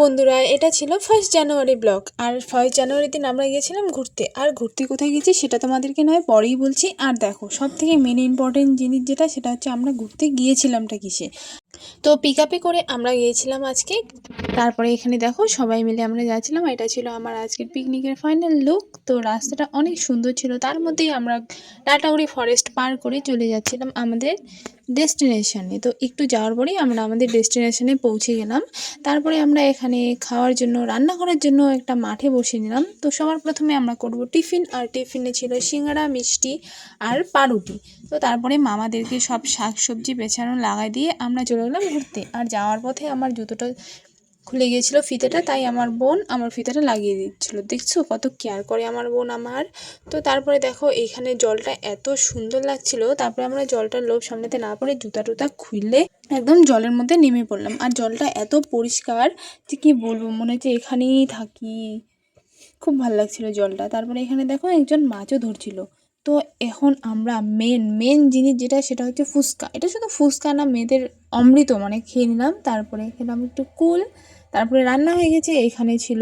বন্ধুরা, এটা ছিল 1st জানুয়ারি ব্লগ। আর 1st জানুয়ারির দিন আমরা গিয়েছিলাম ঘুরতে। আর ঘুরতে কোথায় গেছি সেটা তোমাদেরকে নয় পরেই বলছি। আর দেখো, সব থেকে মেন ইম্পর্টেন্ট জিনিস যেটা, সেটা হচ্ছে আমরা ঘুরতে গিয়েছিলামটা কিসে। তো পিক আপে করে আমরা গিয়েছিলাম আজকে। তারপরে এখানে দেখো সবাই মিলে আমরা যাচ্ছিলাম। এটা ছিল আমার আজকের পিকনিকের ফাইনাল লুক। তো রাস্তাটা অনেক সুন্দর ছিল, তার মধ্যেই আমরা টাটাগুড়ি ফরেস্ট পার করে চলে যাচ্ছিলাম আমাদের ডেস্টিনেশনে। তো একটু যাওয়ার পরেই আমরা আমাদের ডেস্টিনেশনে পৌঁছে গেলাম। তারপরে আমরা এখানে খাওয়ার জন্য, রান্না করার জন্য একটা মাঠে বসে নিলাম। তো সবার প্রথমে আমরা করব টিফিন, আর টিফিনে ছিল সিঙ্গাড়া, মিষ্টি আর পাউরুটি। তো তারপরে মামাদেরকে সব শাক সবজি বেছানো লাগাই দিয়ে আমরা চলে গেলাম ঘুরতে। আর যাওয়ার পথে আমার জুতোটা খুলে গিয়েছিল ফিতেটা, তাই আমার বোন আমার ফিতেটা লাগিয়ে দিচ্ছিল। দেখছো কত কেয়ার করে আমার বোন আমার। তো তারপরে দেখো এইখানে জলটা এত সুন্দর লাগছিল। তারপরে আমরা জলটার লোভ সামলাতে না পারে জুতা টুতা খুললে একদম জলের মধ্যে নেমে পড়লাম। আর জলটা এত পরিষ্কার যে কি বলবো, মনে হচ্ছে এখানেই থাকি। খুব ভালো লাগছিল জলটা। তারপরে এখানে দেখো একজন মাছও ধরছিল। তো এখন আমরা মেন জিনিস যেটা, সেটা হচ্ছে ফুচকা। এটা শুধু ফুচকা না, মেয়েদের অমৃত, মানে খেয়ে নিলাম। তারপরে খেলাম একটু কুল। তারপরে রান্না হয়ে গেছে। এখানে ছিল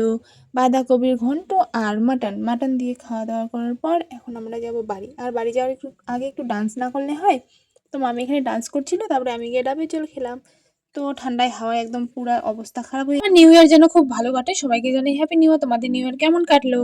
বাঁধাকপির ঘন্ট আর মাটন দিয়ে খাওয়া দাওয়া করার পর এখন আমরা যাব বাড়ি। আর বাড়ি যাওয়ার একটু আগে একটু ডান্স না করলে হয়। তো মামি এখানে ডান্স করছিল, তারপরে আমি গিয়ে ডাবে জল খেলাম। তো ঠান্ডায় হাওয়ায় একদম পুরো অবস্থা খারাপ হয়ে। নিউ ইয়ার যেন খুব ভালো কাটে, সবাইকে জানাই হ্যাপি নিউ ইয়ার। তোমাদের নিউ ইয়ার কেমন কাটলো?